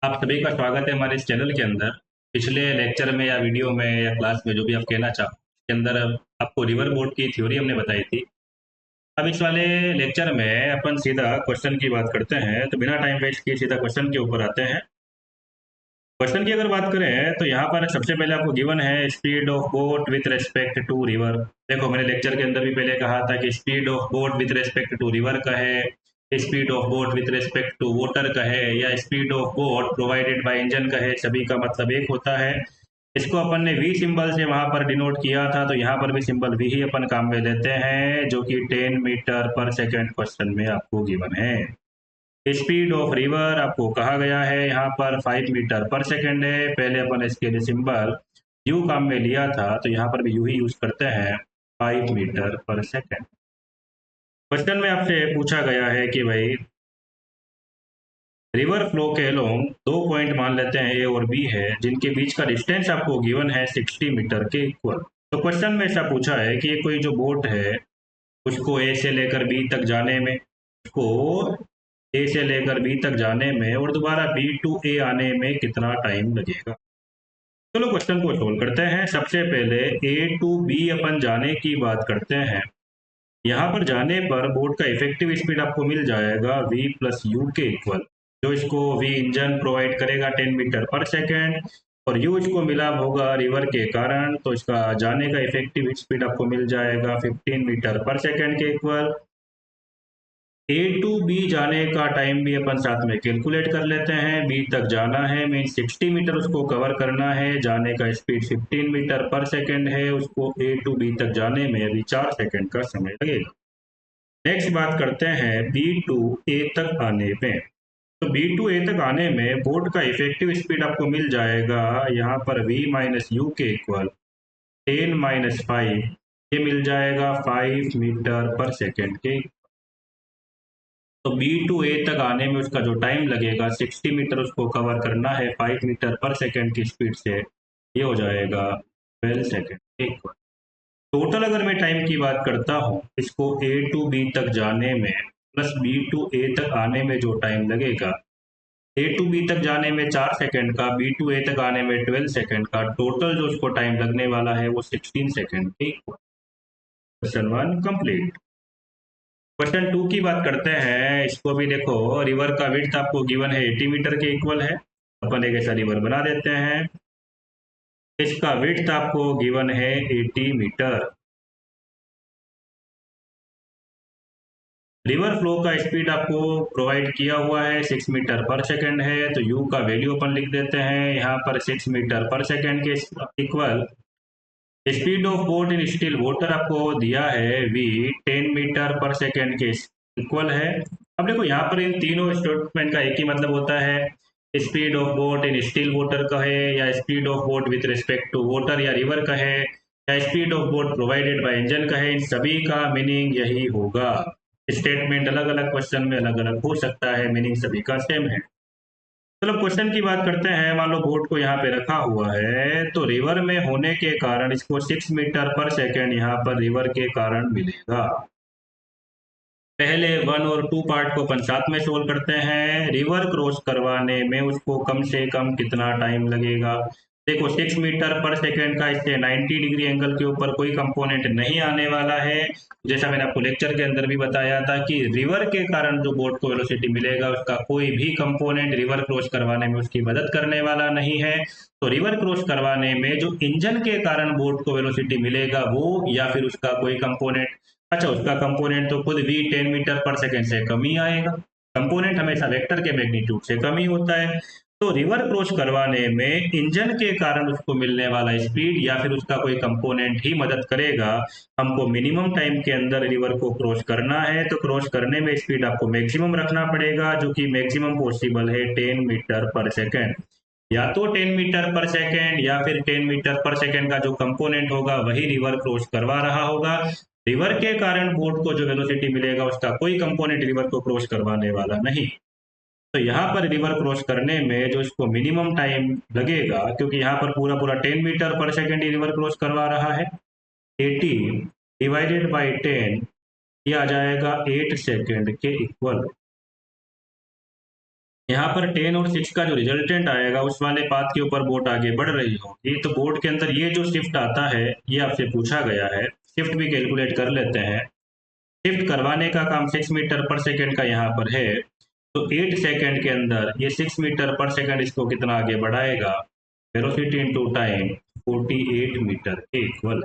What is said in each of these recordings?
आप सभी का स्वागत है हमारे इस चैनल के अंदर। पिछले लेक्चर में या वीडियो में या क्लास में जो भी आप कहना चाहो के अंदर आपको रिवर बोर्ड की थ्योरी हमने बताई थी। अब इस वाले लेक्चर में अपन सीधा क्वेश्चन की बात करते हैं, तो बिना टाइम वेस्ट किए सीधा क्वेश्चन के ऊपर आते हैं। क्वेश्चन की अगर बात करें तो यहाँ पर सबसे पहले आपको गिवन है speed of boat with respect to river. देखो, मैंने लेक्चर के अंदर भी पहले कहा था कि speed of boat with respect to river का है, speed of boat with respect to water का है, या speed of boat provided by engine का है। सभी का मतलब एक होता है। इसको अपन ने वी सिंबल से वहां पर डिनोट किया था, तो यहाँ पर भी सिंबल वी ही अपन काम में लेते हैं, जो कि 10 मीटर पर सेकेंड क्वेश्चन में आपको गिवन है। स्पीड ऑफ रिवर आपको कहा गया है यहाँ पर 5 मीटर पर सेकेंड है। पहले अपन इसके लिए सिंबल यू काम में लिया था, तो यहाँ पर भी यू ही यूज करते हैं, 5 मीटर पर सेकेंड। क्वेश्चन में आपसे पूछा गया है कि भाई रिवर फ्लो के अलोंग दो पॉइंट मान लेते हैं ए और बी है, जिनके बीच का डिस्टेंस आपको गिवन है 60 मीटर के इक्वल। तो क्वेश्चन में ऐसा पूछा है कि कोई जो बोट है उसको ए से लेकर बी तक जाने में, उसको ए से लेकर बी तक जाने में और दोबारा बी टू ए आने में कितना टाइम लगेगा। चलो क्वेश्चन को सोल्व करते हैं। सबसे पहले ए टू बी अपन जाने की बात करते हैं। यहाँ पर जाने पर बोट का इफेक्टिव स्पीड आपको मिल जाएगा v प्लस यू के इक्वल, जो इसको v इंजन प्रोवाइड करेगा 10 मीटर पर सेकेंड, और u इसको मिला होगा रिवर के कारण, तो इसका जाने का इफेक्टिव स्पीड आपको मिल जाएगा 15 मीटर पर सेकेंड के इक्वल। ए टू बी जाने का टाइम भी अपन साथ में कैलकुलेट कर लेते हैं। बी तक जाना है मीन 60 मीटर उसको कवर करना है, जाने का स्पीड 15 मीटर पर सेकेंड है, उसको ए टू बी तक जाने में अभी 4 सेकेंड का समय लगेगा। नेक्स्ट बात करते हैं बी टू ए तक आने में। तो बी टू ए तक आने में बोट का इफेक्टिव स्पीड आपको मिल जाएगा यहाँ पर v माइनस यू के इक्वल 10 माइनस 5, ये मिल जाएगा 5 मीटर पर सेकेंड के। तो बी टू ए तक आने में उसका जो टाइम लगेगा 60 मीटर उसको कवर करना है 5 मीटर पर सेकेंड की स्पीड से, ये हो जाएगा 12 सेकेंड इक्वल। टोटल अगर मैं टाइम की बात करता हूँ, इसको ए टू बी तक जाने में प्लस बी टू ए तक आने में जो टाइम लगेगा, ए टू बी तक जाने में 4 सेकेंड का, बी टू ए तक आने में 12 सेकेंड का, टोटल जो उसको टाइम लगने वाला है वो 16 second equal. Question one complete. Question two की बात करते हैं। इसको भी देखो, रिवर का विड्थ आपको गिवन है 80 मीटर के इक्वल है। अपन एक ऐसा रिवर बना देते हैं, इसका विड्थ आपको गिवन है 80 मीटर। रिवर फ्लो का स्पीड आपको प्रोवाइड किया हुआ है 6 मीटर पर सेकेंड है, तो यू का वैल्यू अपन लिख देते हैं यहाँ पर 6 मीटर पर सेकेंड के equal. Speed of boat in still water आपको दिया है v 10 मीटर पर सेकेंड के इक्वल है। अब देखो, यहाँ पर इन तीनों स्टेटमेंट का एक ही मतलब होता है। Speed of boat in still water का है, या speed of boat with respect to water या रिवर का है, या speed of boat provided by engine का है, इन सभी का मीनिंग यही होगा। स्टेटमेंट अलग अलग क्वेश्चन में अलग अलग हो सकता है, मीनिंग सभी का सेम है। चलो क्वेश्चन की बात करते हैं। मान लो बोट को यहाँ पे रखा हुआ है, तो रिवर में होने के कारण इसको 6 मीटर पर सेकेंड यहाँ पर रिवर के कारण मिलेगा। पहले वन और टू पार्ट को अपन साथ में सोल्व करते हैं। रिवर क्रॉस करवाने में उसको कम से कम कितना टाइम लगेगा। देखो, 6 मीटर पर सेकेंड का इससे 90 डिग्री एंगल के ऊपर कोई कंपोनेंट नहीं आने वाला है। जैसा मैंने आपको लेक्चर के अंदर भी बताया था कि रिवर के कारण जो बोट को वेलोसिटी मिलेगा, उसका कोई भी कंपोनेंट रिवर क्रॉस करवाने में उसकी मदद करने वाला नहीं है। तो रिवर क्रॉस करवाने में जो इंजन के कारण बोट को वेलोसिटी मिलेगा वो, या फिर उसका कोई कंपोनेंट, अच्छा उसका कंपोनेंट तो खुद v 10 मीटर पर सेकेंड से कम ही आएगा। कंपोनेंट हमेशा वेक्टर के मैग्नीट्यूड से कम ही होता है। तो रिवर क्रॉस करवाने में इंजन के कारण उसको मिलने वाला स्पीड या फिर उसका कोई कंपोनेंट ही मदद करेगा। हमको मिनिमम टाइम के अंदर रिवर को क्रॉस करना है, तो क्रॉस करने में स्पीड आपको मैक्सिमम रखना पड़ेगा, जो कि मैक्सिमम पॉसिबल है 10 मीटर पर सेकेंड। या तो 10 मीटर पर सेकेंड या फिर 10 मीटर पर सेकेंड का जो कंपोनेंट होगा वही रिवर क्रॉस करवा रहा होगा। रिवर के कारण बोट को जो वेलोसिटी मिलेगा उसका कोई कंपोनेंट रिवर को क्रॉस करवाने वाला नहीं। तो यहाँ पर रिवर क्रॉस करने में जो इसको मिनिमम टाइम लगेगा, क्योंकि यहाँ पर पूरा पूरा 10 मीटर पर सेकेंड ही रिवर क्रॉस करवा रहा है, 80 डिवाइडेड बाई 10, ये आ जाएगा 8 सेकेंड के इक्वल। यहाँ पर 10 और 6 का जो रिजल्टेंट आएगा उस वाले पाथ के ऊपर बोट आगे बढ़ रही होगी, तो बोट के अंदर ये जो शिफ्ट आता है ये आपसे पूछा गया है। शिफ्ट भी कैलकुलेट कर लेते हैं। शिफ्ट करवाने का काम 6 मीटर पर सेकेंड का यहाँ पर है, तो 8 सेकेंड के अंदर ये 6 मीटर पर सेकेंड इसको कितना आगे बढ़ाएगा, वेलोसिटी इनटू टाइम 48 मीटर के इक्वल।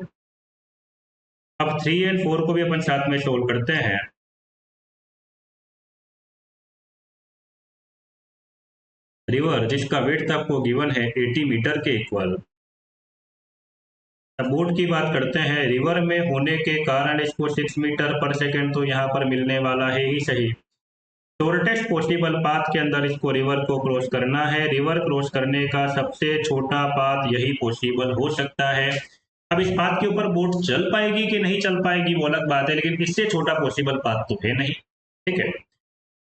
अब 3 एंड 4 को भी अपन साथ में सोल्व करते हैं। रिवर जिसका विड्थ आपको गिवन है 80 मीटर के इक्वल। अब बोट की बात करते हैं, रिवर में होने के कारण इसको 6 मीटर पर सेकेंड तो यहाँ पर मिलने वाला है ही सही। शॉर्टेस्ट पॉसिबल पाथ के अंदर इसको रिवर को क्रॉस करना है। रिवर क्रॉस करने का सबसे छोटा पाथ यही पॉसिबल हो सकता है। अब इस पाथ के ऊपर बोट चल पाएगी कि नहीं चल पाएगी वो अलग बात है, लेकिन इससे छोटा पॉसिबल पाथ तो है नहीं। ठीक है,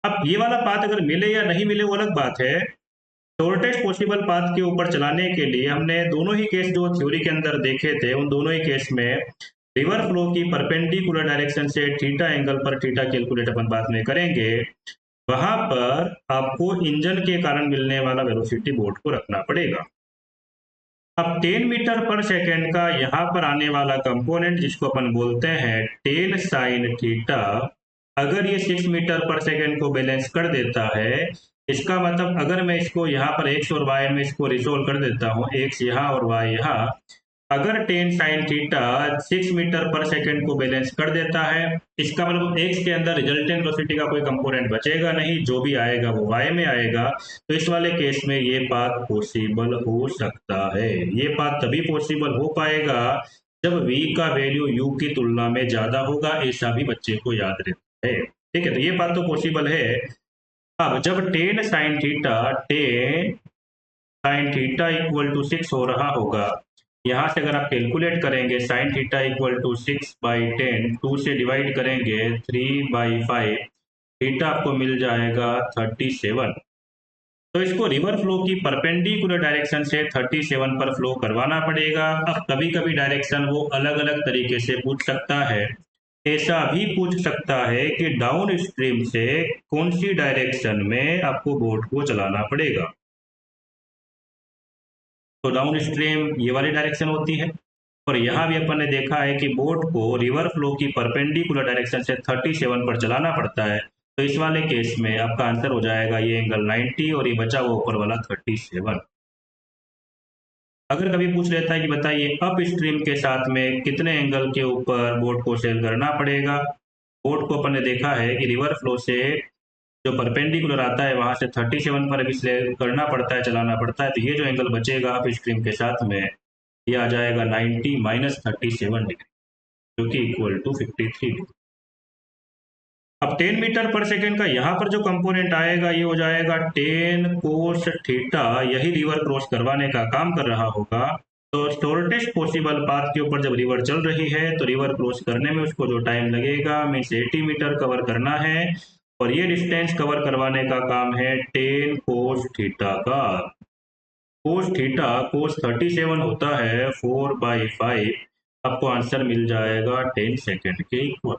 अब ये वाला पाथ अगर मिले या नहीं मिले वो अलग बात है। शॉर्टेस्ट पॉसिबल पाथ के ऊपर चलाने के लिए हमने दोनों ही केस जो थ्योरी के अंदर देखे थे उन दोनों ही केस में रिवर फ्लो की परपेंडिकुलर डायरेक्शन से थीटा एंगल पर थीटा कैलकुलेट अपन बाद में करेंगे। वहां पर आपको इंजन के कारण मिलने वाला वेलोसिटी बोट को रखना पड़ेगा। अब 10 मीटर पर सेकेंड का यहाँ पर आने वाला कंपोनेंट जिसको अपन बोलते हैं 10 साइन थीटा, अगर ये 6 मीटर पर सेकेंड को बैलेंस कर देता है, इसका मतलब अगर मैं इसको यहाँ पर एक्स और वाई में इसको रिसोल्व कर देता हूँ, एक्स यहाँ और वाई यहाँ, अगर 10 साइन थीटा 6 मीटर पर सेकेंड को बैलेंस कर देता है, इसका मतलब एक्स के अंदर रिजल्टेंट वेलोसिटी का कोई कंपोनेंट बचेगा नहीं, जो भी आएगा वो वाई में आएगा। तो इस वाले केस में ये पाथ पॉसिबल हो सकता है। ये पाथ तभी पॉसिबल हो पाएगा जब v का वैल्यू u की तुलना में ज्यादा होगा, ऐसा भी बच्चे को याद रहता है। ठीक है, तो ये बात तो पॉसिबल है। अब जब 10 साइन थीटा इक्वल टू 6 हो रहा होगा, यहाँ से अगर आप कैलकुलेट करेंगे साइन थीटा इक्वल टू 6/10, 2 से डिवाइड करेंगे 3/5, थीटा आपको मिल जाएगा 37। तो इसको रिवर फ्लो की परपेंडिकुलर डायरेक्शन से 37 पर फ्लो करवाना पड़ेगा। अब कभी कभी डायरेक्शन वो अलग अलग तरीके से पूछ सकता है। ऐसा भी पूछ सकता है कि डाउन स्ट्रीम से कौन सी डायरेक्शन में आपको बोट को चलाना पड़ेगा। तो डाउन स्ट्रीम ये वाली डायरेक्शन होती है, और यहाँ भी अपन ने देखा है कि बोट को रिवर फ्लो की परपेंडिकुलर डायरेक्शन से 37 पर चलाना पड़ता है। तो इस वाले केस में आपका आंसर हो जाएगा ये एंगल 90 और ये बचा हुआ ऊपर वाला 37। अगर कभी पूछ लेता है कि बताइए अप स्ट्रीम के साथ में कितने एंगल के ऊपर बोट को सेल करना पड़ेगा, बोट को अपन ने देखा है कि रिवर फ्लो से जो परपेंडिकुलर आता है वहां से 37 पर भी सेल करना पड़ता है, चलाना पड़ता है। तो ये जो एंगल बचेगा अप स्ट्रीम के साथ में ये आ जाएगा 90 माइनस 37 डिग्री, जो कि इक्वल टू 53 डिग्री। अब 10 मीटर पर सेकेंड का यहाँ पर जो कंपोनेंट आएगा ये हो जाएगा 10 कोस थीटा, यही रिवर क्रॉस करवाने का काम कर रहा होगा। तो शॉर्टेस्ट पॉसिबल पाथ के ऊपर जब रिवर चल रही है तो रिवर क्रॉस करने में उसको जो टाइम लगेगा मीन्स 80 मीटर कवर करना है, और ये डिस्टेंस कवर करवाने का काम है 10 कोस थीटा का। कोस थीटा कोस 37 होता है 4/5, आपको आंसर मिल जाएगा 10 सेकेंड के इक्वल।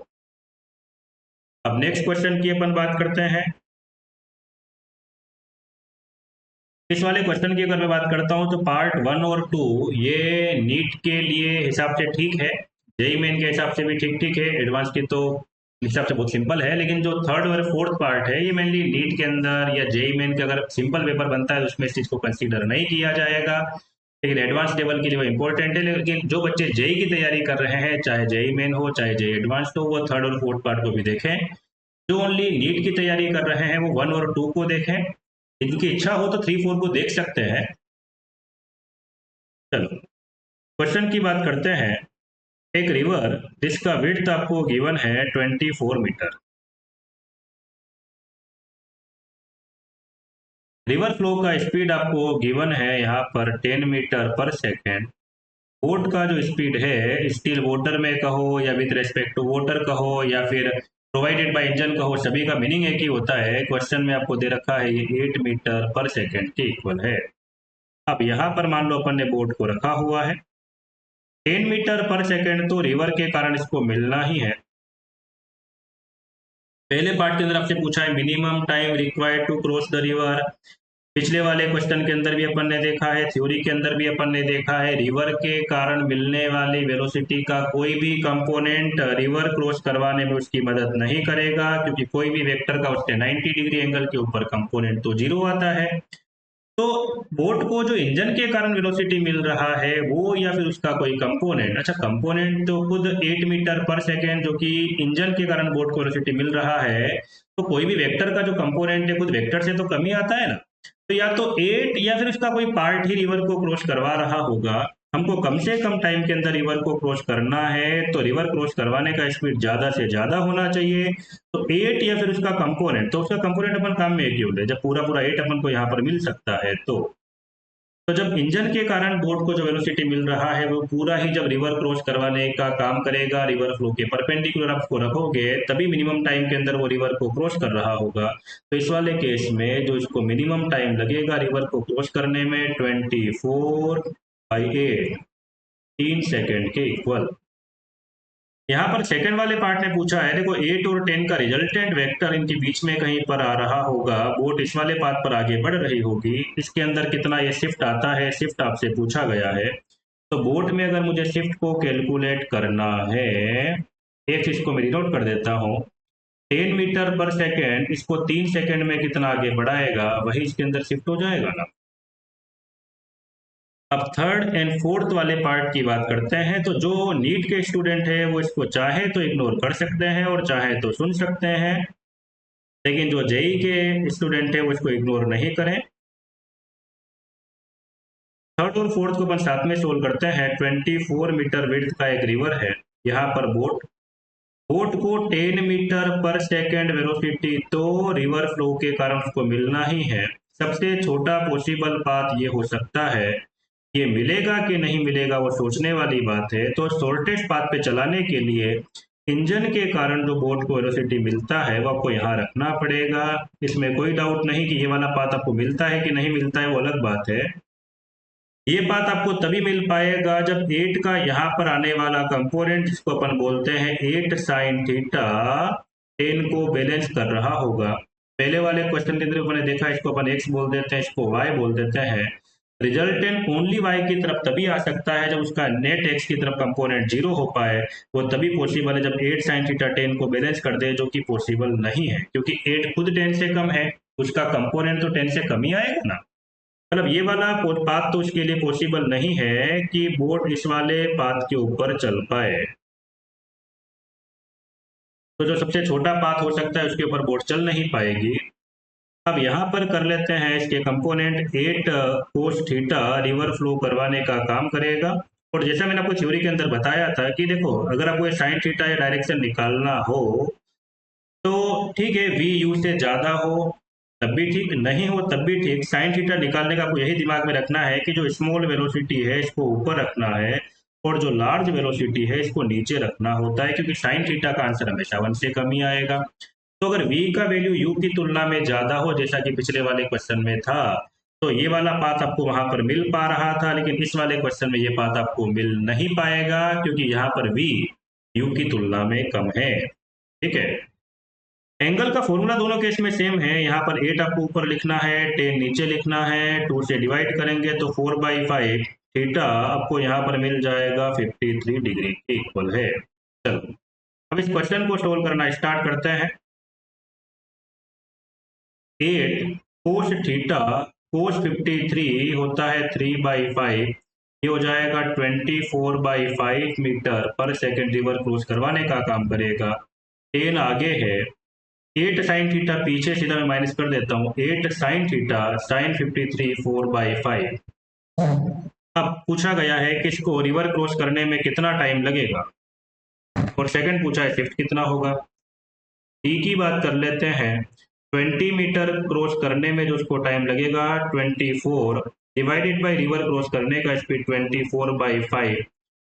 अब नेक्स्ट क्वेश्चन की अपन बात करते हैं। इस वाले क्वेश्चन की अगर मैं बात करता हूं तो पार्ट 1 और 2 ये नीट के लिए हिसाब से ठीक है, जेई मेन के हिसाब से भी ठीक ठीक है, एडवांस की तो हिसाब से बहुत सिंपल है। लेकिन जो थर्ड और फोर्थ पार्ट है ये मेनली नीट के अंदर या जेई मेन के अगर सिंपल पेपर बनता है तो उसमें इस चीज को कंसीडर नहीं किया जाएगा, लेकिन एडवांस लेवल के लिए वो इंपॉर्टेंट है। लेकिन जो बच्चे जेई की तैयारी कर रहे हैं, चाहे जेई मेन हो चाहे जेई एडवांस हो, वो थर्ड और फोर्थ पार्ट को भी देखें। जो ओनली नीट की तैयारी कर रहे हैं वो 1 और 2 को देखें, इनकी इच्छा हो तो 3 4 को देख सकते हैं। चलो क्वेश्चन की बात करते हैं। एक रिवर जिसका विड्थ आपको गिवन है 24 मीटर, रिवर फ्लो का स्पीड आपको गिवन है यहाँ पर 10 मीटर पर सेकेंड। बोट का जो स्पीड है स्टिल वाटर में कहो या विद रेस्पेक्ट टू वाटर कहो या फिर प्रोवाइडेड बाय इंजन कहो, सभी का मीनिंग एक ही होता है। क्वेश्चन में आपको दे रखा है ये 8 मीटर पर सेकेंड के इक्वल है। अब यहाँ पर मान लो अपन ने बोट को रखा हुआ है 10 मीटर पर सेकेंड, तो रिवर के कारण इसको मिलना ही है। पहले पार्ट के अंदर आपसे पूछा है minimum time required to cross the river. पिछले वाले क्वेश्चन के अंदर भी अपन ने देखा है, थ्योरी के अंदर भी अपन ने देखा है, रिवर के कारण मिलने वाली वेलोसिटी का कोई भी कंपोनेंट रिवर क्रॉस करवाने में उसकी मदद नहीं करेगा, क्योंकि कोई भी वेक्टर का उसके 90 डिग्री एंगल के ऊपर कंपोनेंट तो जीरो आता है। तो बोट को जो इंजन के कारण वेलोसिटी मिल रहा है वो, या फिर उसका कोई कंपोनेंट, अच्छा कंपोनेंट तो खुद 8 मीटर पर सेकेंड जो कि इंजन के कारण बोट को वेलोसिटी मिल रहा है, तो कोई भी वेक्टर का जो कंपोनेंट है खुद वेक्टर से तो कम ही आता है ना। तो या तो 8 या फिर उसका कोई पार्ट ही रिवर को क्रॉस करवा रहा होगा। हमको कम से कम टाइम के अंदर रिवर को क्रॉस करना है, तो रिवर क्रॉस करवाने का स्पीड ज्यादा से ज्यादा होना चाहिए। तो 8 या फिर उसका कंपोनेंट, तो उसका कंपोनेंट अपन काम में एक यूज है, जब पूरा पूरा 8 अपन को यहाँ पर मिल सकता है। तो जब इंजन के कारण बोट को जो वेलोसिटी मिल रहा है वो पूरा ही जब रिवर क्रॉस करवाने का काम करेगा, रिवर फ्लो के परपेंडिकुलर आप उसको रखोगे तभी मिनिमम टाइम के अंदर वो रिवर को क्रॉस कर रहा होगा। तो इस वाले केस में जो इसको मिनिमम टाइम लगेगा रिवर को क्रॉस करने में 24/8, 3 सेकेंड के इक्वल। यहाँ पर सेकंड वाले पार्ट ने पूछा है, देखो 8 और 10 का रिजल्टेंट वेक्टर इनके बीच में कहीं पर आ रहा होगा, बोट इस वाले पाथ पर आगे बढ़ रही होगी, इसके अंदर कितना ये शिफ्ट आता है, शिफ्ट आपसे पूछा गया है। तो बोट में अगर मुझे शिफ्ट को कैलकुलेट करना है, एक चीज को मैं नोट कर देता हूँ, 10 मीटर पर सेकेंड इसको 3 सेकेंड में कितना आगे बढ़ाएगा वही इसके अंदर शिफ्ट हो जाएगा ना। अब थर्ड एंड फोर्थ वाले पार्ट की बात करते हैं। तो जो नीट के स्टूडेंट है वो इसको चाहे तो इग्नोर कर सकते हैं और चाहे तो सुन सकते हैं, लेकिन जो जेई के स्टूडेंट है वो इसको इग्नोर नहीं करें। थर्ड और फोर्थ को अपन साथ में सोल्व करते हैं। 24 मीटर विड्थ का एक रिवर है, यहाँ पर बोट बोट को 10 मीटर पर सेकेंड वेलोसिटी तो रिवर फ्लो के कारण उसको मिलना ही है। सबसे छोटा पॉसिबल पाथ ये हो सकता है, ये मिलेगा कि नहीं मिलेगा वो सोचने वाली बात है। तो शॉर्टेस्ट पाथ पे चलाने के लिए इंजन के कारण जो बोट को वेलोसिटी मिलता है वो आपको यहाँ रखना पड़ेगा। इसमें कोई डाउट नहीं कि ये वाला पाथ आपको मिलता है कि नहीं मिलता है वो अलग बात है। ये बात आपको तभी मिल पाएगा जब 8 का यहाँ पर आने वाला कंपोनेंट जिसको अपन बोलते हैं 8 साइन थीटा 10 को बैलेंस कर रहा होगा। पहले वाले क्वेश्चन के अंदर मैंने देखा, इसको अपन x बोल देते हैं, इसको y बोल देते हैं। रिजल्टेंट ओनली y की तरफ तभी आ सकता है जब उसका नेट x की तरफ कंपोनेंट जीरो हो पाए। वो तभी पॉसिबल है जब 8 साइन थीटा 10 को बैलेंस कर दे, जो कि पॉसिबल नहीं है क्योंकि 8 खुद 10 से कम है, उसका कंपोनेंट तो 10 से कम ही आएगा ना। मतलब ये वाला पाथ तो उसके लिए पॉसिबल नहीं है कि बोट इस वाले पाथ के ऊपर चल पाए। तो जो सबसे छोटा पाथ हो सकता है उसके ऊपर बोट चल नहीं पाएगी। अब यहाँ पर कर लेते हैं इसके component 8 cos theta river flow करवाने का काम करेगा। और जैसा मैंने आपको थ्योरी के अंदर बताया था कि देखो अगर आपको साइन थीटा या डायरेक्शन निकालना हो तो ठीक है, वी यू से ज्यादा हो तब भी ठीक, नहीं हो तब भी ठीक। साइन थीटा निकालने का आपको यही दिमाग में रखना है कि जो स्मॉल वेलोसिटी है इसको ऊपर रखना है और जो लार्ज वेलोसिटी है इसको नीचे रखना होता है, क्योंकि साइन थीटा का आंसर हमेशा 1 से कम ही आएगा। तो अगर v का वैल्यू u की तुलना में ज्यादा हो, जैसा कि पिछले वाले क्वेश्चन में था, तो ये वाला पाथ आपको वहां पर मिल पा रहा था, लेकिन इस वाले क्वेश्चन में ये पाथ आपको मिल नहीं पाएगा क्योंकि यहाँ पर v u की तुलना में कम है। ठीक है, एंगल का फॉर्मूला दोनों केस में सेम है। यहाँ पर 8 आपको ऊपर लिखना है, 10 नीचे लिखना है, 2 से डिवाइड करेंगे तो 4/5 थीटा आपको यहाँ पर मिल जाएगा 53 डिग्री के इक्वल है। चलो अब इस क्वेश्चन को सोल्व करना स्टार्ट करते हैं। 8 कोस थीटा कोस 53 होता है 3/5, ये हो जाएगा 24/5 मीटर पर सेकेंड रिवर क्रॉस करवाने का काम करेगा। 10 आगे है, 8 साइन थीटा पीछे, सीधा मैं माइनस कर देता हूँ, 8 साइन थीटा साइन 53 4/5। अब पूछा गया है कि इसको रिवर क्रॉस करने में कितना टाइम लगेगा और सेकंड पूछा है शिफ्ट कितना होगा। टी की बात कर लेते हैं। 20 मीटर क्रॉस करने में जो उसको टाइम लगेगा 24 डिवाइडेड बाई रिवर क्रॉस करने का स्पीड 24/5,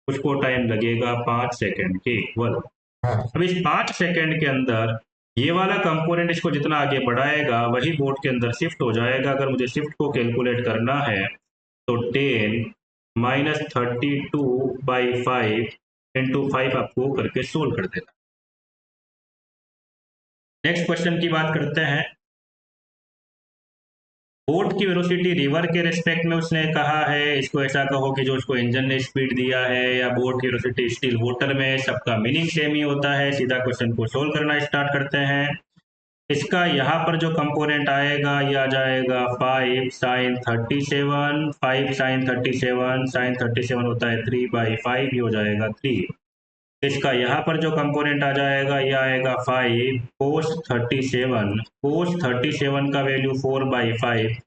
उसको टाइम लगेगा 5 सेकेंड के इक्वल। अब इस 5 सेकेंड के अंदर ये वाला कंपोनेंट इसको जितना आगे बढ़ाएगा वही बोर्ड के अंदर शिफ्ट हो जाएगा। अगर मुझे शिफ्ट को कैलकुलेट करना है तो 10 माइनस 32/5 इंटू 5 आपको करके सोल्व कर देना। नेक्स्ट क्वेश्चन की बात करते हैं। बोट की वेलोसिटी रिवर के रेस्पेक्ट में उसने कहा है, इसको ऐसा कहो कि जो उसको इंजन ने स्पीड दिया है, या बोट की वेलोसिटी स्टिल वाटर में, सबका मीनिंग सेम ही होता है। सीधा क्वेश्चन को सोल्व करना स्टार्ट करते हैं। इसका यहाँ पर जो कंपोनेंट आएगा ये आ जाएगा 5 साइन 37, 5 साइन 37, साइन 37 होता है 3/5, ये हो जाएगा 3। इसका यहाँ पर जो कंपोनेंट आ जाएगा ये आएगा 5 कोस 37, कोस 37 का वैल्यू 4/5,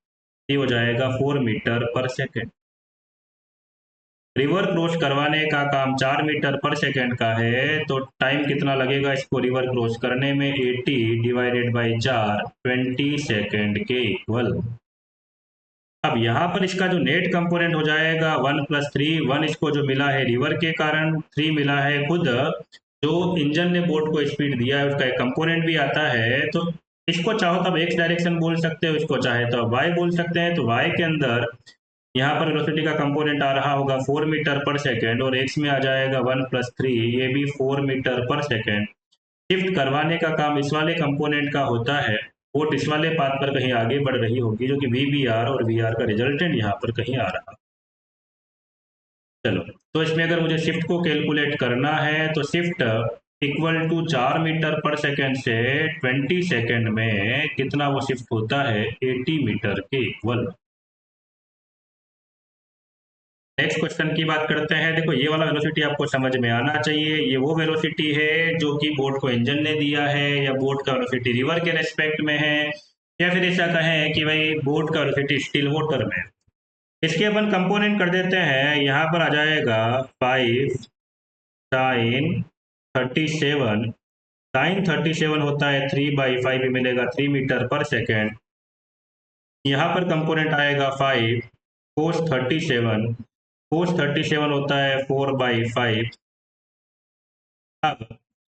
ये हो जाएगा 4 मीटर पर सेकेंड। रिवर क्रॉस करवाने का काम 4 मीटर पर सेकेंड का है, तो टाइम कितना लगेगा इसको रिवर क्रॉस करने में? 80 डिवाइडेड बाई 4, 20 सेकेंड के इक्वल। अब यहाँ पर इसका जो नेट कंपोनेंट हो जाएगा 1 + 3, 1 इसको जो मिला है रिवर के कारण, 3 मिला है खुद जो इंजन ने बोट को स्पीड दिया है उसका एक कंपोनेंट भी आता है। तो इसको चाहो तो आप एक्स डायरेक्शन बोल सकते हो, इसको चाहे तो आप वाई बोल सकते हैं। तो वाई के अंदर यहाँ पर वेलोसिटी का कंपोनेंट आ रहा होगा 4 मीटर पर सेकेंड, और एक्स में आ जाएगा 1 + 3, ये भी 4 मीटर पर सेकेंड। शिफ्ट करवाने का काम इस वाले कंपोनेंट का होता है। बोट इस वाले पाथ पर कहीं आगे बढ़ रही होगी, जो कि VBR और VR का रिजल्टेंट यहाँ पर कहीं आ रहा। चलो, तो इसमें अगर मुझे शिफ्ट को कैलकुलेट करना है तो शिफ्ट इक्वल टू 4 मीटर पर सेकेंड से 20 सेकेंड में कितना वो शिफ्ट होता है? 80 मीटर के इक्वल। नेक्स्ट क्वेश्चन की बात करते हैं। देखो, ये वाला वेलोसिटी आपको समझ में आना चाहिए। ये वो वेलोसिटी है जो कि बोट को इंजन ने दिया है, या बोट का वेलोसिटी रिवर के रेस्पेक्ट में है, या फिर ऐसा कहें कि भाई बोट का वेलोसिटी स्टिल वाटर में। इसके अपन कंपोनेंट कर देते हैं। यहाँ पर आ जाएगा 5 साइन 37, साइन 37 होता है 3/5, मिलेगा 3 मीटर पर सेकेंड। यहाँ पर कंपोनेंट आएगा 5 कोस 37, कोस 37 होता है 4/5। अब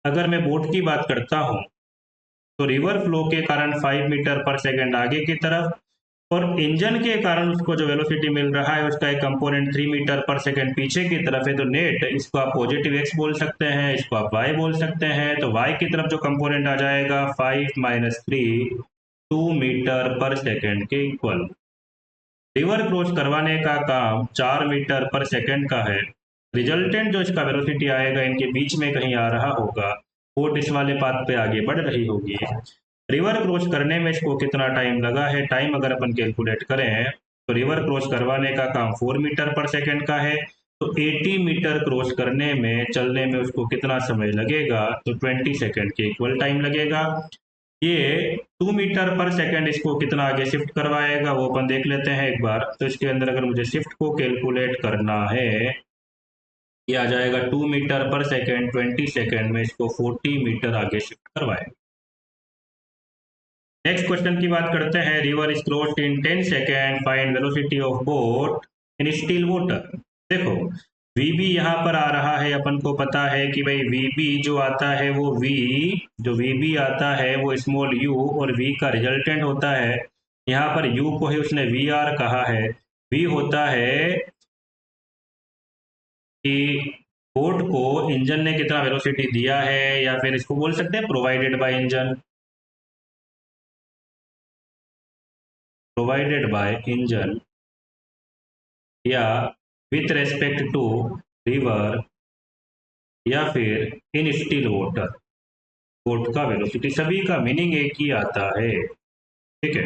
अगर मैं बोट की बात करता हूँ तो रिवर फ्लो के कारण 5 मीटर पर सेकेंड आगे की तरफ, और इंजन के कारण उसको जो वेलोसिटी मिल रहा है उसका एक कंपोनेंट 3 मीटर पर सेकेंड पीछे की तरफ है। तो नेट इसको आप पॉजिटिव एक्स बोल सकते हैं, इसको आप वाई बोल सकते हैं। तो वाई की तरफ जो कंपोनेंट आ जाएगा 5 - 3, 2 मीटर पर सेकेंड के इक्वल। रिवर क्रॉस करवाने का काम 4 मीटर पर सेकेंड का है। रिजल्टेंट जो इसका वेलोसिटी आएगा इनके बीच में कहीं आ रहा होगा, बोट इस वाले पाथ पे आगे बढ़ रही होगी। रिवर क्रॉस करने में इसको कितना टाइम लगा है? टाइम अगर अपन कैलकुलेट करें तो रिवर क्रॉस करवाने का काम 4 मीटर पर सेकेंड का है, तो 80 मीटर क्रॉस करने में चलने में उसको कितना समय लगेगा? तो 20 सेकेंड के इक्वल टाइम लगेगा। ये 2 मीटर पर सेकेंड इसको कितना आगे शिफ्ट करवाएगा वो अपन देख लेते हैं एक बार। तो इसके अंदर अगर मुझे शिफ्ट को कैलकुलेट करना है, ये आ जाएगा 2 मीटर पर सेकेंड, 20 सेकेंड में इसको 40 मीटर आगे शिफ्ट करवाएगा। नेक्स्ट क्वेश्चन की बात करते हैं। River is crossed in 10 second, find velocity of boat in still water. देखो, VB यहाँ पर आ रहा है, अपन को पता है कि भाई VB जो आता है वो जो VB आता है वो स्मॉल u और V का रिजल्टेंट होता है। यहाँ पर u को ही उसने VR कहा है। V होता है कि बोट को इंजन ने कितना वेलोसिटी दिया है, या फिर इसको बोल सकते हैं provided by engine, provided by engine, या विथ रेस्पेक्ट टू रिवर, या फिर इन स्टिल वाटर। बोट का वेलोसिटी सभी का मीनिंग एक ही आता है। ठीक है,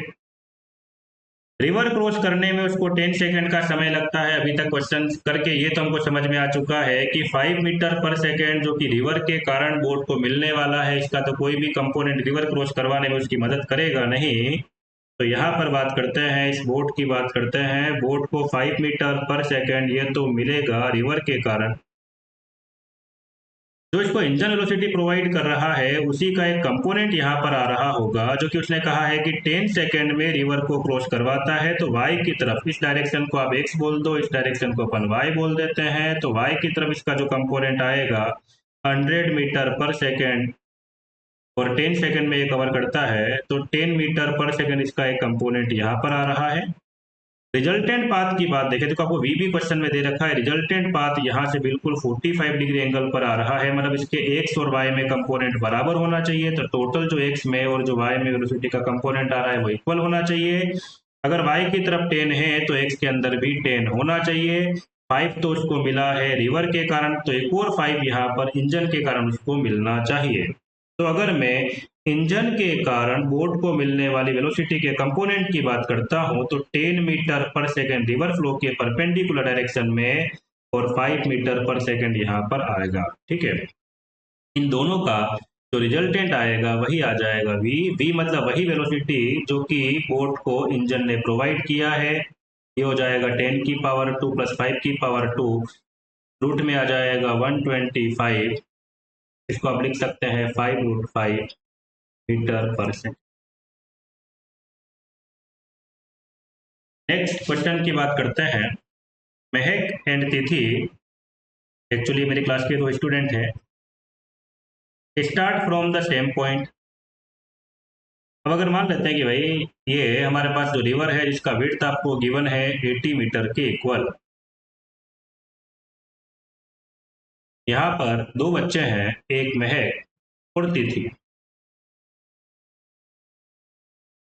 रिवर क्रॉस करने में उसको 10 सेकेंड का समय लगता है। अभी तक क्वेश्चन करके ये तो हमको समझ में आ चुका है कि 5 मीटर पर सेकेंड जो कि रिवर के कारण बोट को मिलने वाला है, इसका तो कोई भी कंपोनेंट रिवर क्रॉस करवाने में उसकी मदद करेगा नहीं। तो यहाँ पर बात करते हैं, इस बोट की बात करते हैं। बोट को 5 मीटर पर सेकेंड ये तो मिलेगा रिवर के कारण। जो इसको इंजन वेलोसिटी प्रोवाइड कर रहा है उसी का एक कंपोनेंट यहाँ पर आ रहा होगा, जो कि उसने कहा है कि 10 सेकेंड में रिवर को क्रॉस करवाता है। तो y की तरफ, इस डायरेक्शन को आप x बोल दो, इस डायरेक्शन को अपन y बोल देते हैं। तो y की तरफ इसका जो कंपोनेंट आएगा 100 मीटर पर सेकेंड, और 10 सेकेंड में ये कवर करता है, तो 10 मीटर पर सेकेंड इसका एक कंपोनेंट यहाँ पर आ रहा है। रिजल्टेंट पाथ की बात देखें तो आपको वी भी क्वेश्चन में दे रखा है। रिजल्टेंट पाथ यहाँ से बिल्कुल 45 डिग्री एंगल पर आ रहा है, मतलब इसके एक्स और वाई में कंपोनेंट बराबर होना चाहिए। तो टोटल जो एक्स में और जो वाई में वेलोसिटी का कंपोनेंट आ रहा है वो इक्वल होना चाहिए। अगर वाई की तरफ 10 है तो एक्स के अंदर भी 10 होना चाहिए। 5 तो उसको मिला है रिवर के कारण, तो एक और 5 यहाँ पर इंजन के कारण उसको मिलना चाहिए। तो अगर मैं इंजन के कारण बोट को मिलने वाली वेलोसिटी के कंपोनेंट की बात करता हूं तो 10 मीटर पर सेकंड रिवर फ्लो के परपेंडिकुलर डायरेक्शन में और 5 मीटर पर सेकंड यहाँ पर आएगा। ठीक है, इन दोनों का जो रिजल्टेंट आएगा वही आ जाएगा वी। वी मतलब वही वेलोसिटी जो कि बोट को इंजन ने प्रोवाइड किया है। ये हो जाएगा 10 की पावर 2 प्लस 5 की पावर 2, रूट में आ जाएगा 125। इसको आप लिख सकते हैं 5√5 मीटर पर सेकंड। नेक्स्ट क्वेश्चन की बात करते हैं। महक एंड तिथि, एक्चुअली मेरी क्लास के 2 स्टूडेंट हैं, start from the same point. अब अगर मान लेते हैं कि भाई ये हमारे पास जो रिवर है जिसका विड्थ आपको गिवन है 80 मीटर के इक्वल। यहाँ पर 2 बच्चे हैं, एक महक और तिथि।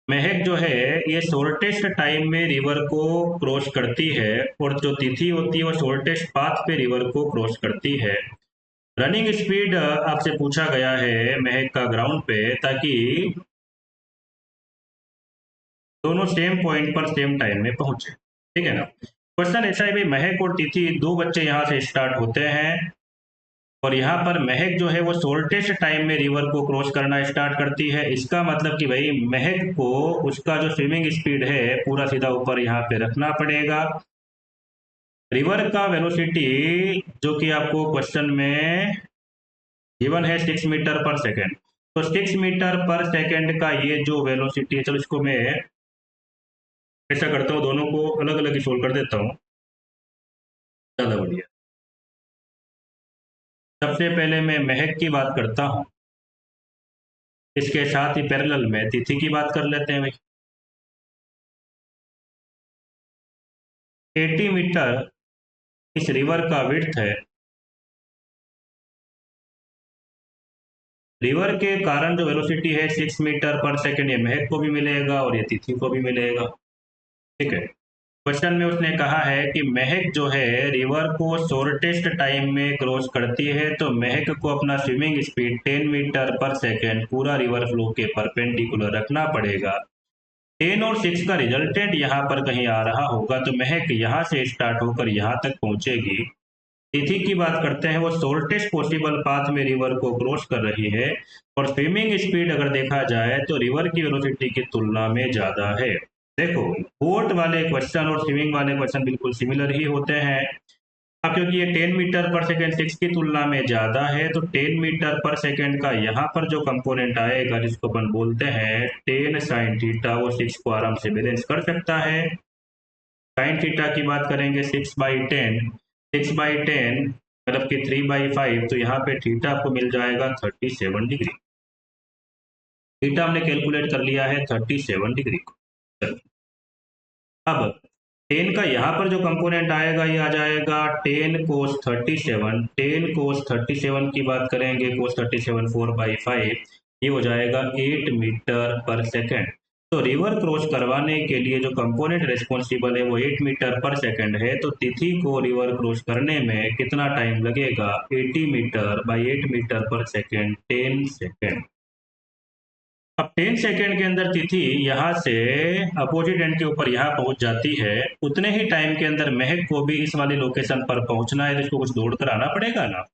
महक जो है ये शॉर्टेस्ट टाइम में रिवर को क्रॉस करती है और जो तिथि होती है वो शॉर्टेस्ट पाथ पे रिवर को क्रॉस करती है। रनिंग स्पीड आपसे पूछा गया है महक का ग्राउंड पे, ताकि दोनों सेम पॉइंट पर सेम टाइम में पहुंचे। ठीक है ना। क्वेश्चन ऐसा है भाई, महक और तिथि 2 बच्चे यहाँ से स्टार्ट होते हैं और यहाँ पर महक जो है वो शॉर्टेस्ट टाइम में रिवर को क्रॉस करना स्टार्ट करती है। इसका मतलब कि भाई महक को उसका जो स्विमिंग स्पीड है पूरा सीधा ऊपर यहाँ पे रखना पड़ेगा। रिवर का वेलोसिटी जो कि आपको क्वेश्चन में गिवन है 6 मीटर पर सेकेंड, तो 6 मीटर पर सेकेंड का ये जो वेलोसिटी है, चलो इसको मैं ऐसा करता हूँ, दोनों को अलग अलग ही सोल्व कर देता हूँ, ज़्यादा बढ़िया। सबसे पहले मैं महक की बात करता हूँ, इसके साथ ही पैरेलल में तिथि की बात कर लेते हैं भाई। 80 मीटर इस रिवर का विड्थ है। रिवर के कारण जो वेलोसिटी है 6 मीटर पर सेकेंड, ये महक को भी मिलेगा और ये तिथि को भी मिलेगा। ठीक है, क्वेश्चन में उसने कहा है कि महक जो है रिवर को शॉर्टेस्ट टाइम में क्रॉस करती है, तो महक को अपना स्विमिंग स्पीड 10 मीटर पर सेकेंड पूरा रिवर फ्लो के परपेंडिकुलर रखना पड़ेगा। 10 और 6 का रिजल्टेंट यहाँ पर कहीं आ रहा होगा, तो महक यहाँ से स्टार्ट होकर यहाँ तक पहुंचेगी। तिथि की बात करते हैं, वो शॉर्टेस्ट पॉसिबल पाथ में रिवर को क्रॉस कर रही है और स्विमिंग स्पीड अगर देखा जाए तो रिवर की वेलोसिटी की तुलना में ज़्यादा है। देखो, बोट वाले क्वेश्चन और स्विमिंग वाले क्वेश्चन बिल्कुल सिमिलर ही होते हैं। अब क्योंकि ये 10 मीटर पर सेकेंड 6 की तुलना में ज़्यादा है, तो 10 मीटर पर सेकेंड का यहाँ पर जो कंपोनेंट आएगा जिसको अपन बोलते हैं 10 साइन थीटा, वो 6 को आराम से बैलेंस कर सकता है। साइन थीटा की बात करेंगे 6/10, 6/10 मतलब कि 3/5, तो यहाँ पे थीटा आपको मिल जाएगा 37 डिग्री। थीटा हमने कैलकुलेट कर लिया है 37 डिग्री को। अब 10 का यहाँ पर जो कंपोनेंट आएगा ये आ जाएगा 10 cos 37। 10 cos 37 की बात करेंगे, cos 37 4/5, ये हो जाएगा 8 मीटर पर सेकेंड। तो रिवर क्रॉस करवाने के लिए जो कंपोनेंट रिस्पॉन्सिबल है वो 8 मीटर पर सेकेंड है, तो तिथि को रिवर क्रॉस करने में कितना टाइम लगेगा, 80 मीटर बाई 8 मीटर पर सेकेंड, 10 सेकेंड। अब 10 सेकेंड के अंदर तिथि यहाँ से अपोजिट एंड के ऊपर यहाँ पहुंच जाती है, उतने ही टाइम के अंदर महक को भी इस वाली लोकेशन पर पहुंचना है, तो इसको कुछ दौड़ कर आना पड़ेगा ना।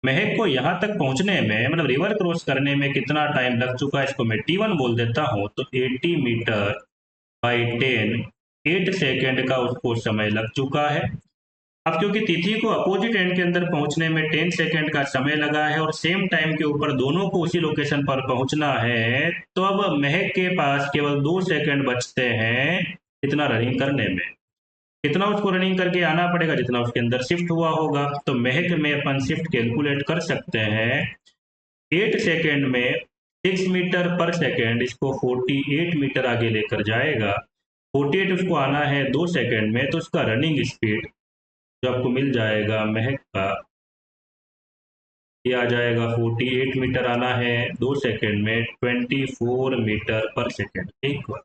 महक को यहाँ तक पहुंचने में मतलब रिवर क्रॉस करने में कितना टाइम लग चुका है, इसको मैं T1 बोल देता हूँ, तो 80 मीटर बाई 10, 8 सेकेंड का उसको समय लग चुका है। अब क्योंकि तिथि को अपोजिट एंड के अंदर पहुंचने में 10 सेकेंड का समय लगा है और सेम टाइम के ऊपर दोनों को उसी लोकेशन पर पहुंचना है, तो अब महक के पास केवल 2 सेकेंड बचते हैं इतना रनिंग करने में। कितना उसको रनिंग करके आना पड़ेगा, जितना उसके अंदर शिफ्ट हुआ होगा। तो महक में अपन शिफ्ट कैलकुलेट कर सकते हैं। 8 सेकेंड में 6 मीटर पर सेकेंड इसको 48 मीटर आगे लेकर जाएगा, 48 उसको आना है 2 सेकंड में, तो उसका रनिंग स्पीड जो आपको मिल जाएगा महक का, ये आ जाएगा 48 मीटर आना है 2 सेकंड में 24 मीटर पर सेकंड इक्वल।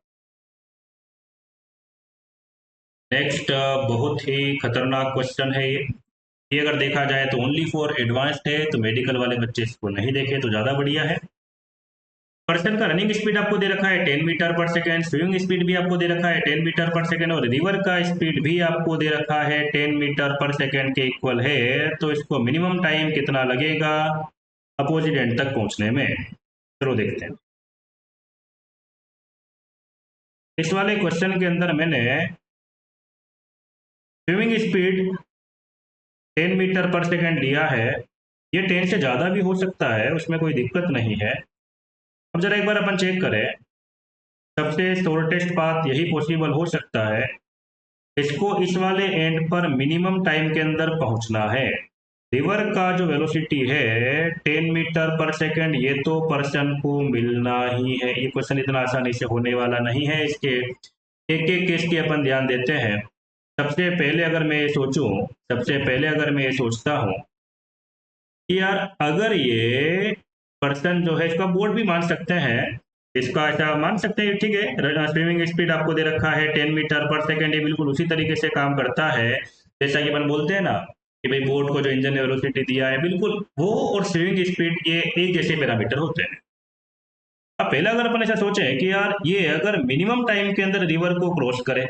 नेक्स्ट बहुत ही खतरनाक क्वेश्चन है ये अगर देखा जाए तो ओनली फॉर एडवांस्ड है, तो मेडिकल वाले बच्चे इसको नहीं देखे तो ज़्यादा बढ़िया है। पर्सन का रनिंग स्पीड आपको दे रखा है 10 मीटर पर सेकेंड, स्विमिंग स्पीड भी आपको दे रखा है 10 मीटर पर सेकेंड, और रिवर का स्पीड भी आपको दे रखा है 10 मीटर पर सेकेंड के इक्वल है। तो इसको मिनिमम टाइम कितना लगेगा अपोजिट एंड तक पहुंचने में, चलो देखते हैं। इस वाले क्वेश्चन के अंदर मैंने स्विमिंग स्पीड 10 मीटर पर सेकेंड दिया है, ये 10 से ज़्यादा भी हो सकता है, उसमें कोई दिक्कत नहीं है। अब जरा एक बार अपन चेक करें, सबसे शॉर्टेस्ट पाथ यही पॉसिबल हो सकता है, इसको इस वाले एंड पर मिनिमम टाइम के अंदर पहुंचना है। रिवर का जो वेलोसिटी है 10 मीटर पर सेकेंड, ये तो पर्सन को मिलना ही है, ये क्वेश्चन इतना आसानी से होने वाला नहीं है। इसके एक एक केस की अपन ध्यान देते हैं। सबसे पहले अगर मैं ये सोचूं, सबसे पहले अगर मैं ये सोचता हूँ कि यार अगर ये पर्सन जो है, इसका बोर्ड भी मान सकते हैं, इसका ऐसा मान सकते हैं ठीक है, स्विमिंग स्पीड आपको दे रखा है 10 मीटर पर सेकेंड, ये बिल्कुल उसी तरीके से काम करता है जैसा कि अपन बोलते हैं ना कि भाई बोट को जो इंजन ने वेलोसिटी दिया है, बिल्कुल वो और स्विमिंग स्पीड ये एक जैसे पैरामीटर होते हैं। अब पहले अगर अपन ऐसा सोचें कि यार ये अगर मिनिमम टाइम के अंदर रिवर को क्रॉस करे,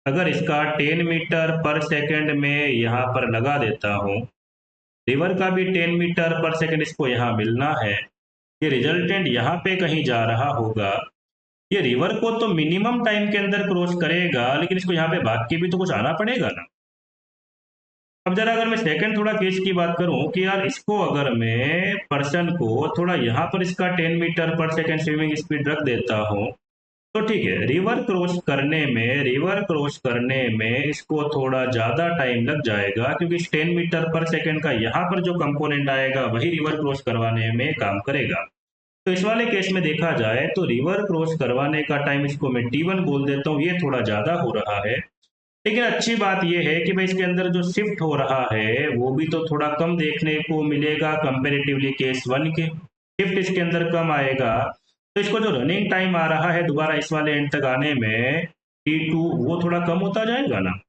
अगर इसका 10 मीटर पर सेकेंड में यहाँ पर लगा देता हूँ, रिवर का भी 10 मीटर पर सेकेंड इसको यहाँ मिलना है, ये रिजल्टेंट यहाँ पे कहीं जा रहा होगा, ये रिवर को तो मिनिमम टाइम के अंदर क्रॉस करेगा, लेकिन इसको यहाँ पे भाग के भी तो कुछ आना पड़ेगा ना। अब जरा अगर मैं सेकंड थोड़ा केस की बात करूं कि यार इसको अगर मैं पर्सन को थोड़ा यहाँ पर इसका 10 मीटर पर सेकेंड स्विमिंग स्पीड रख देता हूँ, तो ठीक है, रिवर क्रॉस करने में इसको थोड़ा ज़्यादा टाइम लग जाएगा, क्योंकि 10 मीटर पर सेकेंड का यहाँ पर जो कंपोनेंट आएगा वही रिवर क्रॉस करवाने में काम करेगा। तो इस वाले केस में देखा जाए तो रिवर क्रॉस करवाने का टाइम इसको मैं T1 बोल देता हूँ, ये थोड़ा ज़्यादा हो रहा है। लेकिन अच्छी बात यह है कि भाई इसके अंदर जो शिफ्ट हो रहा है वो भी तो थोड़ा कम देखने को मिलेगा कंपेरेटिवली केस 1 के, शिफ्ट इसके अंदर कम आएगा, तो इसको जो रनिंग टाइम आ रहा है दोबारा इस वाले एंड तक आने में T2, वो थोड़ा कम होता जाएगा ना।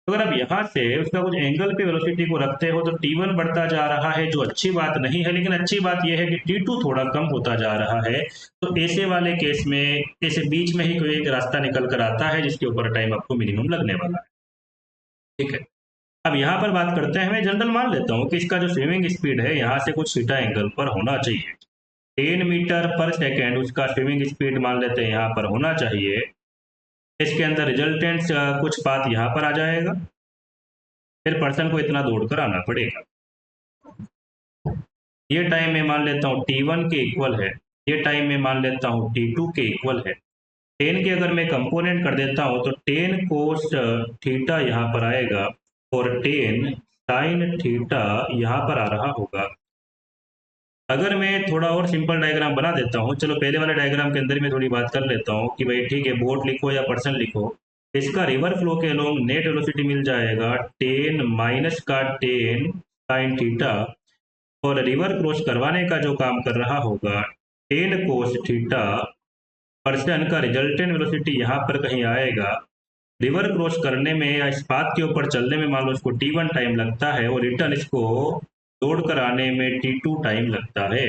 तो अगर आप यहाँ से उसका कुछ एंगल पे वेलोसिटी को रखते हो तो T1 बढ़ता जा रहा है, जो अच्छी बात नहीं है, लेकिन अच्छी बात यह है कि T2 थोड़ा कम होता जा रहा है। तो ऐसे वाले केस में ऐसे बीच में ही कोई एक रास्ता निकल कर आता है जिसके ऊपर टाइम आपको मिनिमम लगने वाला है, ठीक है। अब यहाँ पर बात करते हैं, मैं जनरल मान लेता हूँ कि इसका जो स्विमिंग स्पीड है यहाँ से कुछ थीटा एंगल पर होना चाहिए, 10 मीटर पर सेकेंड उसका स्विमिंग स्पीड मान लेते हैं यहाँ पर होना चाहिए। इसके अंदर रिजल्टेंट कुछ पाथ यहाँ पर आ जाएगा, फिर पर्सन को इतना दौड़ कर आना पड़ेगा। ये टाइम मैं मान लेता हूँ T1 के इक्वल है, ये टाइम मैं मान लेता हूँ T2 के इक्वल है। 10 के अगर मैं कंपोनेंट कर देता हूँ तो 10 कोस थीटा यहाँ पर आएगा और 10 साइन थीटा यहाँ पर आ रहा होगा। अगर मैं थोड़ा और सिंपल डायग्राम बना देता हूँ, चलो पहले वाले डायग्राम के अंदर मैं थोड़ी बात कर लेता हूँ कि भाई ठीक है, बोट लिखो या पर्सन लिखो, इसका रिवर फ्लो के अलोंग नेट वेलोसिटी मिल जाएगा 10 माइनस का 10 साइन थीटा, और रिवर क्रॉस करवाने का जो काम कर रहा होगा 10 कोस थीटा, पर्सन का रिजल्टेंट वेलोसिटी यहाँ पर कहीं आएगा, रिवर क्रॉस करने में या इस पाथ के ऊपर चलने में मान लो इसको T1 टाइम लगता है, और रिटर्न इसको दौड़ कर आने में T2 टाइम लगता है।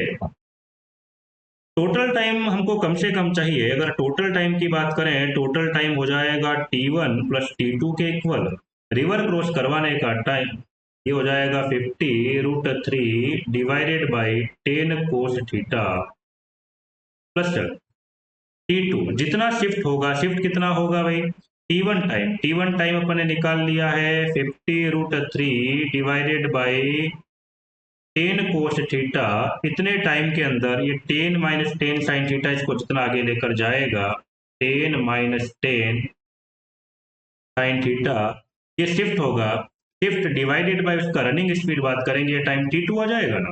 टोटल टाइम हमको कम से कम चाहिए, अगर टोटल टाइम की बात करें, टोटल टाइम हो जाएगा T1 प्लस T2 के इक्वल, रिवर क्रॉस करवाने का टाइम ये हो जाएगा 50√3 divided by 10 cos theta plus T2, जितना शिफ्ट होगा, शिफ्ट कितना होगा भाई T1 टाइम अपन ने निकाल लिया है 50√3 डिवाइडेड बाई 10 कोस थीटा, इतने टाइम के अंदर ये 10 माइनस 10 साइन थीटा इसको जितना आगे लेकर जाएगा 10 माइनस 10 साइन थीटा, ये शिफ्ट होगा, शिफ्ट डिवाइडेड बाय उसका रनिंग स्पीड बात करेंगे, टाइम T2 आ जाएगा ना।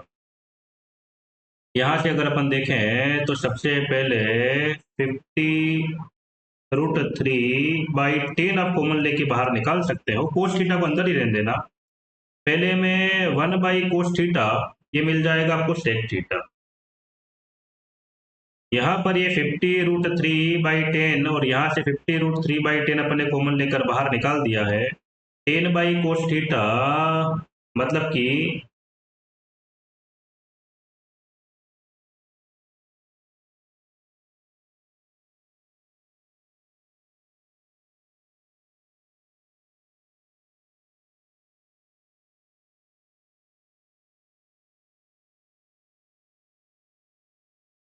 यहाँ से अगर अपन देखें तो सबसे पहले 50 √3/10 आप कॉमन लेके बाहर निकाल सकते हो। कोस थीटा को अंदर ही रहने देना। पहले में 1/कोस थीटा, ये मिल जाएगा आपको सेक थीटा। यहाँ पर ये 50√3/10 और यहाँ से 50√3/10 अपने कॉमन लेकर बाहर निकाल दिया है। 10/कोस थीटा मतलब कि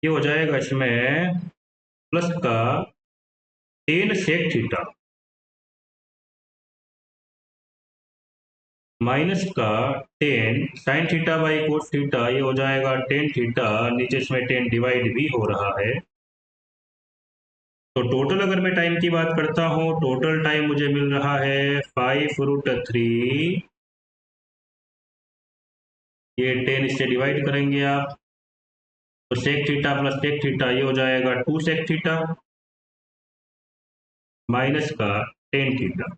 ये हो जाएगा इसमें प्लस का 10 सेक थीटा माइनस का 10 sine theta by cos theta, ये हो जाएगा 10 थीटा, नीचे इसमें 10 डिवाइड भी हो रहा है। तो टोटल अगर मैं टाइम की बात करता हूँ, टोटल टाइम मुझे मिल रहा है 5√3, ये 10 इससे डिवाइड करेंगे आप, तो sec theta plus sec theta ये हो जाएगा 2 सेक थीटा माइनस का 10 थीटा।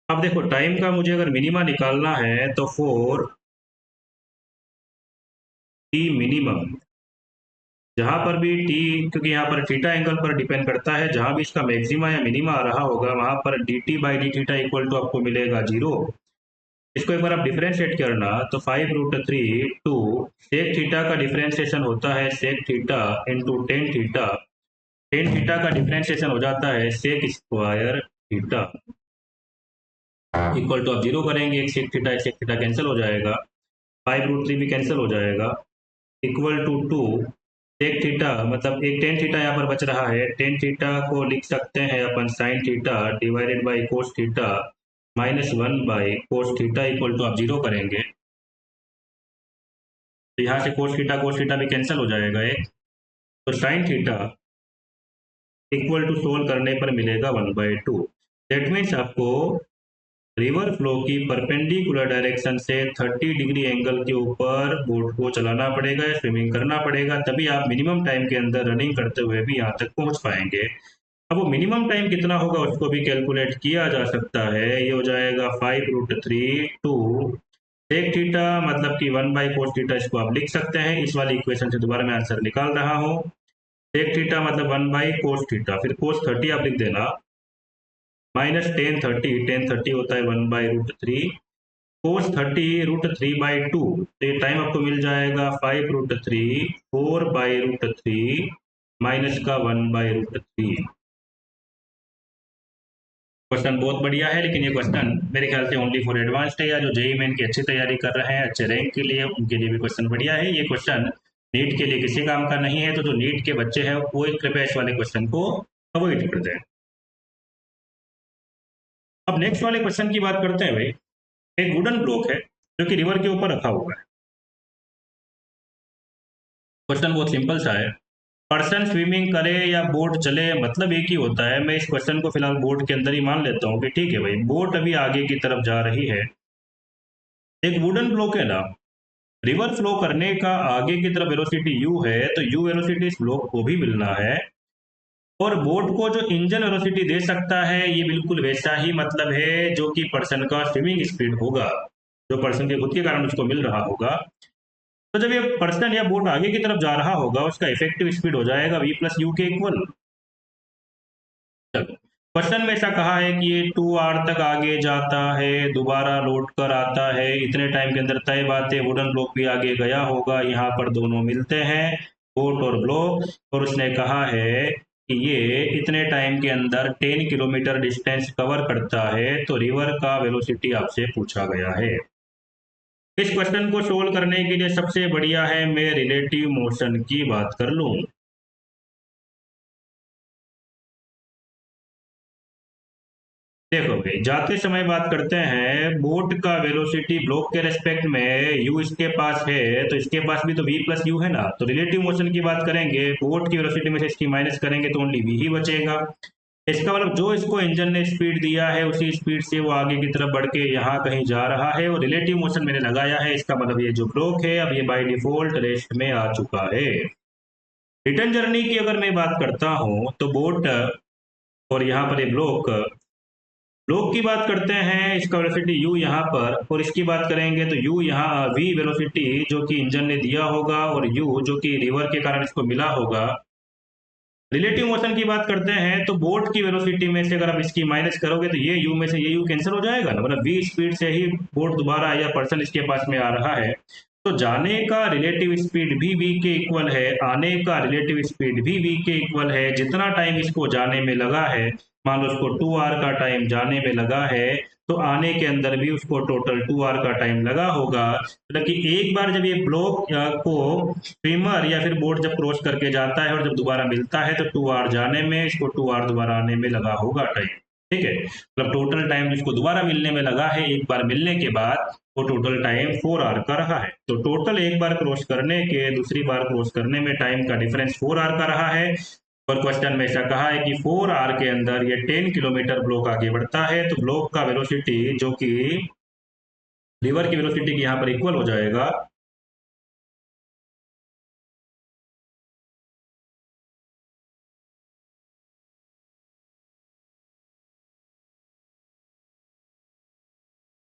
अब देखो टाइम का मुझे अगर मिनिमा निकालना है तो फॉर टी मिनिमम, जहां पर भी टी, क्योंकि यहाँ पर थीटा एंगल पर डिपेंड करता है, जहां भी इसका मैक्सिमा या मिनिमा आ रहा होगा वहां पर d t by d theta equal to आपको मिलेगा 0। इसको एक बार आप डिफरेंशिएट करना तो 5√3 टू सेक थीटा का डिफरेंशिएशन होता है sec theta into tan theta, tan theta का डिफरेंशिएशन हो जाता है sec square theta equal to आप 0 करेंगे, एक सेक थीटा कैंसिल हो जाएगा, 5√3 भी कैंसिल हो जाएगा, इक्वल टू 2 टेक थीटा, मतलब एक टेन थीटा यहाँ पर बच रहा है, टेन थीटा को लिख सकते हैं अपन sine theta divided by cos theta minus 1/कोस थीटा इक्वल टू आप 0 करेंगे, तो यहाँ से कोस थीटा भी कैंसिल हो जाएगा एक, तो sine theta equal to solve करने पर मिलेगा 1/2। दैट मीन्स आपको रिवर फ्लो की परपेंडिकुलर डायरेक्शन से 30 डिग्री एंगल के ऊपर बोट को चलाना पड़ेगा या स्विमिंग करना पड़ेगा, तभी आप मिनिमम टाइम के अंदर रनिंग करते हुए भी यहाँ तक पहुँच पाएंगे। अब वो मिनिमम टाइम कितना होगा उसको भी कैलकुलेट किया जा सकता है। ये हो जाएगा 5√3 टू सेक थीटा, मतलब कि 1/कोस थीटा, इसको आप लिख सकते हैं। इस वाली इक्वेशन से दोबारा मैं आंसर निकाल रहा हूँ। सेक थीटा मतलब 1/कोस थीटा, फिर कोस 30 आप लिख देना, माइनस टेन थर्टी होता है 1/√3, कोस 30√3/2, तो ये टाइम आपको मिल जाएगा 5√3 4/√3 माइनस का 1/√3। क्वेश्चन बहुत बढ़िया है, लेकिन ये क्वेश्चन मेरे ख्याल से ओनली फॉर एडवांस्ड है, या जो जेई मेन की अच्छी तैयारी कर रहे हैं अच्छे रैंक के लिए, उनके लिए भी क्वेश्चन बढ़िया है। ये क्वेश्चन नीट के लिए किसी काम का नहीं है, तो जो नीट के बच्चे हैं वो कृपया इस वाले क्वेश्चन को अवॉइड कर दें। अब नेक्स्ट वाले क्वेश्चन की बात करते हैं भाई। एक वुडन ब्लॉक है जो कि रिवर के ऊपर रखा हुआ है। क्वेश्चन बहुत सिंपल सा है, पर्सन स्विमिंग करे या बोट चले मतलब एक ही होता है। मैं इस क्वेश्चन को फिलहाल बोट के अंदर ही मान लेता हूँ कि ठीक है भाई, बोट अभी आगे की तरफ जा रही है, एक वुडन ब्लॉक है ना, रिवर फ्लो करने का आगे की तरफ वेलोसिटी u है, तो u वेलोसिटी इस ब्लॉक को भी मिलना है, और बोट को जो इंजन वेलोसिटी दे सकता है ये बिल्कुल वैसा ही मतलब है जो कि पर्सन का स्विमिंग स्पीड होगा, जो पर्सन के खुद के कारण उसको मिल रहा होगा। तो जब ये पर्सन या बोट आगे की तरफ जा रहा होगा उसका इफेक्टिव स्पीड हो जाएगा v प्लस यू के इक्वल। चलो, क्वेश्चन में ऐसा कहा है कि ये 2r तक आगे जाता है, दोबारा लौट कर आता है, इतने टाइम के अंदर तय बात है वुडन ब्लॉक भी आगे गया होगा, यहाँ पर दोनों मिलते हैं बोट और ब्लॉक, और उसने कहा है कि ये इतने टाइम के अंदर 10 किलोमीटर डिस्टेंस कवर करता है, तो रिवर का वेलोसिटी आपसे पूछा गया है। इस क्वेश्चन को सोल्व करने के लिए सबसे बढ़िया है मैं रिलेटिव मोशन की बात कर लूं। देखो भाई, जाते समय बात करते हैं, बोट का वेलोसिटी ब्लॉक के रेस्पेक्ट में u इसके पास है, तो इसके पास भी तो v प्लस यू है ना, तो रिलेटिव मोशन की बात करेंगे, बोट की वेलोसिटी में से इसकी माइनस करेंगे तो ओनली v ही बचेगा। इसका मतलब जो इसको इंजन ने स्पीड दिया है उसी स्पीड से वो आगे की तरफ बढ़ के यहाँ कहीं जा रहा है, और रिलेटिव मोशन मैंने लगाया है, इसका मतलब ये जो ब्लॉक है अब ये बाय डिफॉल्ट रेस्ट में आ चुका है। रिटर्न जर्नी की अगर मैं बात करता हूँ तो बोट और यहाँ पर ये ब्लॉक की बात करते हैं, इसका वेलोसिटी u यहाँ पर, और इसकी बात करेंगे तो u यहाँ v वेलोसिटी जो कि इंजन ने दिया होगा और u जो कि रिवर के कारण इसको मिला होगा। रिलेटिव मोशन की बात करते हैं तो बोट की वेलोसिटी में से अगर आप इसकी माइनस करोगे तो ये u में से ये u कैंसिल हो जाएगा ना, मतलब v स्पीड से ही बोट दोबारा या पर्सन इसके पास में आ रहा है, तो जाने का रिलेटिव स्पीड भी v के इक्वल है, आने का रिलेटिव स्पीड भी v के इक्वल है। जितना टाइम इसको जाने में लगा है, मान लो उसको 2r का टाइम जाने में लगा है, तो आने के अंदर भी उसको टोटल 2r का टाइम लगा होगा। मतलब कि एक बार जब ये ब्लॉक को स्विमर या फिर बोट जब क्रॉस करके जाता है और जब दोबारा मिलता है तो 2r जाने में, इसको 2r दोबारा आने में लगा होगा टाइम। ठीक है, मतलब टोटल टाइम जिसको दोबारा मिलने में लगा है एक बार मिलने के बाद, वो टोटल टाइम 4r का रहा है। तो टोटल एक बार क्रॉस करने के दूसरी बार क्रॉस करने में टाइम का डिफरेंस 4r का रहा है। और क्वेश्चन में ऐसा कहा है कि 4r के अंदर ये 10 किलोमीटर ब्लॉक आगे बढ़ता है, तो ब्लॉक का वेलोसिटी जो कि रिवर की वेलोसिटी के यहाँ पर इक्वल हो जाएगा,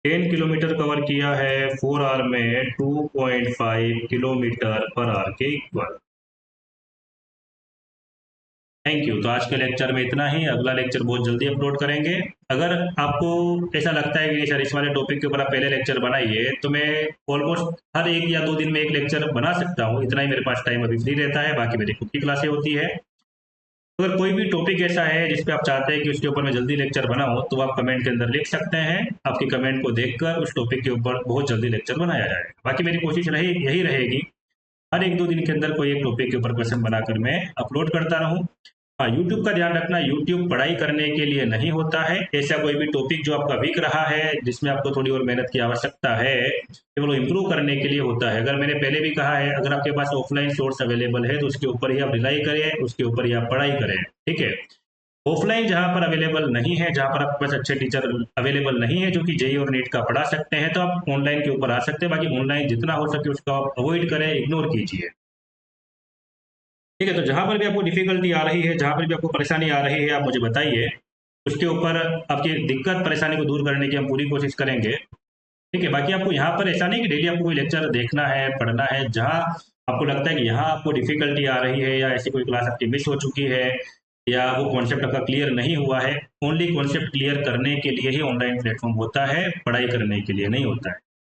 टेन किलोमीटर कवर किया है 4r में 2.5 किलोमीटर पर आर के इक्वल। Thank you. तो आज के लेक्चर में इतना ही, अगला लेक्चर बहुत जल्दी अपलोड करेंगे। अगर आपको ऐसा लगता है कि सर इस वाले टॉपिक के ऊपर आप पहले लेक्चर बनाइए, तो मैं ऑलमोस्ट हर 1 या 2 दिन में एक लेक्चर बना सकता हूँ, इतना ही मेरे पास टाइम अभी फ्री रहता है, बाकी मेरी खुद की क्लासें होती है। अगर कोई भी टॉपिक ऐसा है जिस पे आप चाहते हैं कि उसके ऊपर मैं जल्दी लेक्चर बनाऊँ, तो आप कमेंट के अंदर लिख सकते हैं। आपकी कमेंट को देखकर उस टॉपिक के ऊपर बहुत जल्दी लेक्चर बनाया जाएगा। बाकी मेरी कोशिश यही रहेगी हर 1-2 दिन के अंदर कोई एक टॉपिक के ऊपर क्वेश्चन बनाकर मैं अपलोड करता रहूँ। हाँ, यूट्यूब का ध्यान रखना, यूट्यूब पढ़ाई करने के लिए नहीं होता है। ऐसा कोई भी टॉपिक जो आपका वीक रहा है, जिसमें आपको थोड़ी और मेहनत की आवश्यकता है, केवल इम्प्रूव करने के लिए होता है। अगर मैंने पहले भी कहा है, अगर आपके पास ऑफलाइन सोर्स अवेलेबल है तो उसके ऊपर ही आप रिलाई करें, उसके ऊपर ही आप पढ़ाई करें। ठीक है, ऑफलाइन जहाँ पर अवेलेबल नहीं है, जहाँ पर आपके पास अच्छे टीचर अवेलेबल नहीं है जो कि जेई और नीट का पढ़ा सकते हैं, तो आप ऑनलाइन के ऊपर आ सकते हैं। बाकी ऑनलाइन जितना हो सके उसको आप अवॉइड करें, इग्नोर कीजिए। ठीक है, तो जहाँ पर भी आपको डिफिकल्टी आ रही है, जहाँ पर भी आपको परेशानी आ रही है, आप मुझे बताइए। उसके ऊपर आपकी दिक्कत परेशानी को दूर करने की हम पूरी कोशिश करेंगे। ठीक है, बाकी आपको यहाँ पर ऐसा नहीं कि डेली आपको कोई लेक्चर देखना है, पढ़ना है। जहाँ आपको लगता है कि यहाँ आपको डिफिकल्टी आ रही है, या ऐसी कोई क्लास आपकी मिस हो चुकी है, या वो कॉन्सेप्ट आपका क्लियर नहीं हुआ है, ओनली कॉन्सेप्ट क्लियर करने के लिए ही ऑनलाइन प्लेटफॉर्म होता है, पढ़ाई करने के लिए नहीं होता है।